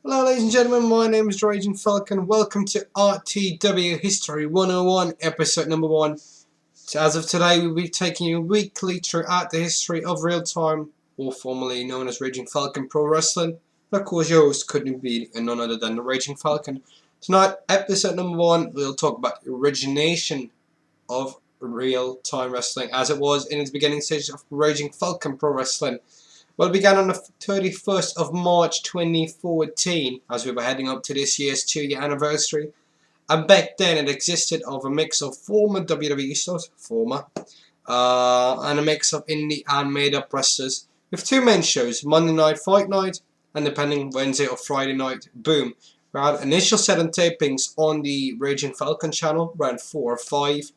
Hello ladies and gentlemen, my name is Raging Falcon. Welcome to RTW History 101, episode number 1. So as of today, we'll be taking you weekly throughout the history of real time, or formerly known as Raging Falcon Pro Wrestling. And of course, your host couldn't be none other than the Raging Falcon. Tonight, episode number 1, we'll talk about the origination of real time wrestling as it was in its beginning stage of Raging Falcon Pro Wrestling. Well, it began on the 31st of March 2014 as we were heading up to this year's 2-year anniversary. And back then it existed of a mix of former WWE stars, and a mix of indie and made up wrestlers with two main shows, Monday Night Fight Night and depending Wednesday or Friday night, Boom. We had initial set and tapings on the Raging Falcon channel, around 4 or 5.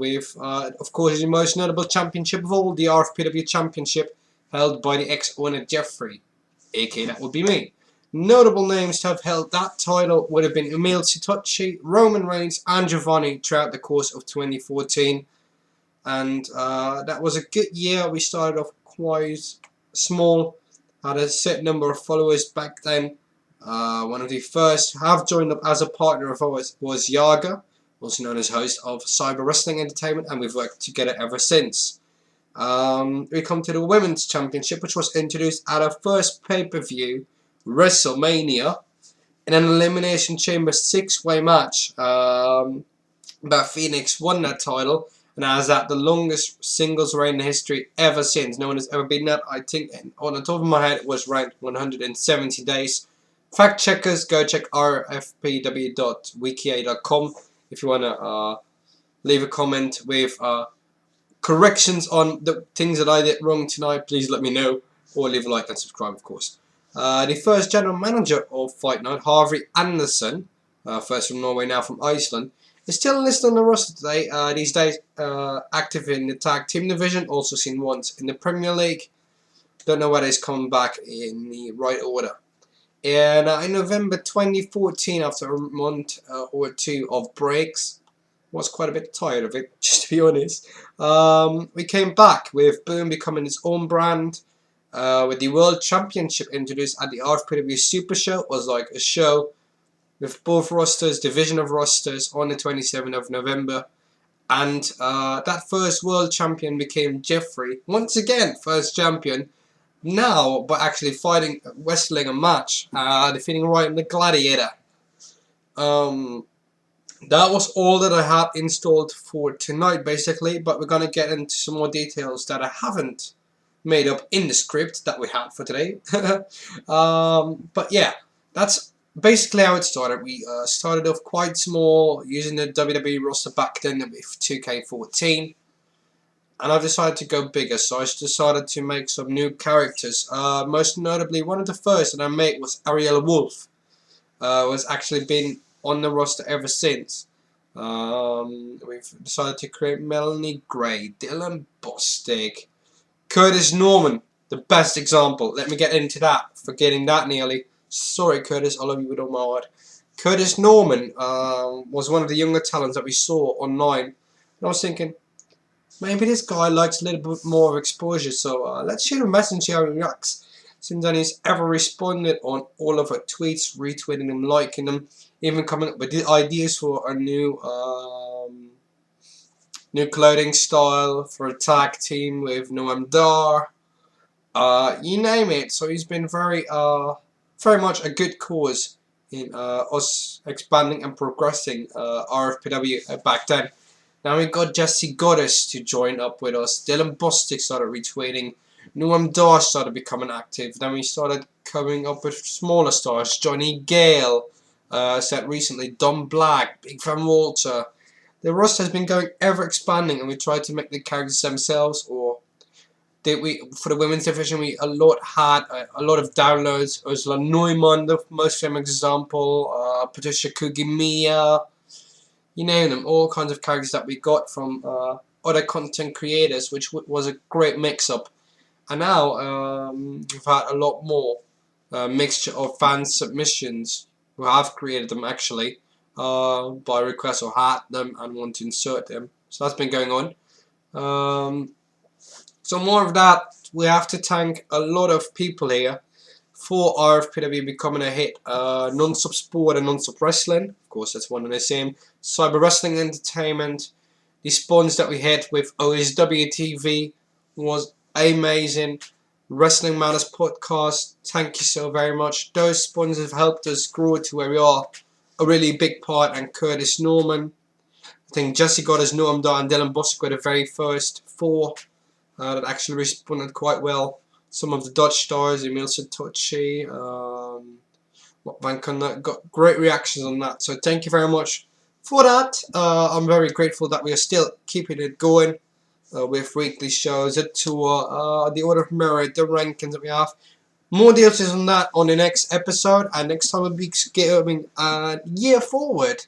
With, of course, the most notable championship of all, the RFPW Championship, held by the ex-owner Jeffrey, aka that would be me. Notable names to have held that title would have been Emil Sitochi, Roman Reigns, and Giovanni throughout the course of 2014. And that was a good year. We started off quite small, had a set number of followers back then. One of the first to have joined up as a partner of ours was Yaga, also known as host of Cyber Wrestling Entertainment, and we've worked together ever since. We come to the Women's Championship, which was introduced at our first pay-per-view, WrestleMania, in an Elimination Chamber 6-way match. Beth Phoenix won that title, and has that the longest singles reign in history ever since. No one has ever beaten that. I think, on the top of my head, it was ranked 170 days. Fact checkers, go check rfpw.wiki.com if you want to leave a comment with corrections on the things that I did wrong tonight. Please let me know, or leave a like and subscribe, of course. The first general manager of Fight Night, Harvey Anderson, first from Norway, now from Iceland, is still listed on the roster today. These days, active in the tag team division, also seen once in the Premier League. Don't know whether he's coming back in the right order. And in November 2014, after a month or two of breaks, was quite a bit tired of it, just to be honest. We came back with Boom becoming its own brand, with the World Championship introduced at the RFPW Super Show. It was like a show with both rosters, division of rosters, on the 27th of November. And that first World Champion became Jeffrey. Once again, first champion. Now, but actually wrestling a match, defeating Ryan the Gladiator. That was all that I had installed for tonight, basically, but we're going to get into some more details that I haven't made up in the script that we had for today. But yeah, that's basically how it started. We started off quite small, using the WWE roster back then with 2K14, and I decided to go bigger, so I decided to make some new characters. Most notably, one of the first that I made was Ariel Wolf, was actually been on the roster ever since. We've decided to create Melanie Gray, Dylan Bostic, Curtis Norman, the best example. Let me get into that, forgetting that nearly. Sorry Curtis, I love you with all my heart. Curtis Norman was one of the younger talents that we saw online. And I was thinking, maybe this guy likes a little bit more of exposure, so let's shoot a message and see how he reacts. Since then, he's ever responded on all of our tweets, retweeting them, liking them, even coming up with ideas for a new clothing style for a tag team with Noam Dar. You name it. So he's been very much a good cause in us expanding and progressing RFPW back then. Now we got Jesse Goddess to join up with us. Dylan Bostic started retweeting. Noam Dar started becoming active. Then we started coming up with smaller stars. Johnny Gale said recently. Don Black, Big Van Walter. The roster has been going ever expanding, and we tried to make the characters themselves. Or did we? For the women's division, we had a lot of downloads. Ursula Neumann, the most famous example. Patricia Kugimiya. You name them. All kinds of characters that we got from other content creators, which was a great mix-up. And now we've had a lot more mixture of fan submissions who have created them actually by request or had them and want to insert them. So that's been going on. So more of that. We have to thank a lot of people here for RFPW becoming a hit. Non-stop sport and non-stop wrestling, of course, that's one and the same. Cyber Wrestling Entertainment. The spawns that we had with OSW TV was amazing. Wrestling Matters podcast, thank you so very much. Those sponsors have helped us grow to where we are. A really big part, and Curtis Norman. I think Jesse got his Noam Dar and Dylan Bostic were the very first four that actually responded quite well. Some of the Dutch stars, Emil Satochi, Van Kunde, got great reactions on that. So thank you very much for that. I'm very grateful that we are still keeping it going with weekly shows, a tour, the order of merit, the rankings that we have. More details on that on the next episode, and next time we'll be going a year forward.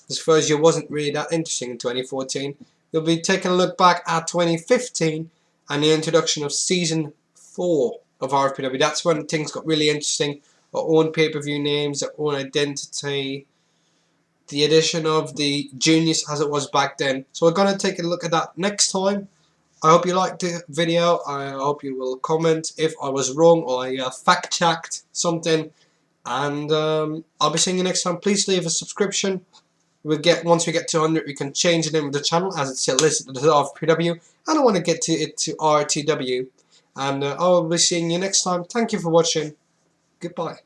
This first year wasn't really that interesting in 2014. We'll be taking a look back at 2015 and the introduction of Season 4 of RFPW. That's when things got really interesting. Our own pay-per-view names, our own identity, the addition of the Juniors as it was back then. So we're going to take a look at that next time. I hope you liked the video. I hope you will comment if I was wrong or I fact-checked something. And I'll be seeing you next time. Please leave a subscription. Once we get to 100, we can change the name of the channel as it's still listed as RFPW. And I want to get it to RTW. And I will be seeing you next time. Thank you for watching. Goodbye.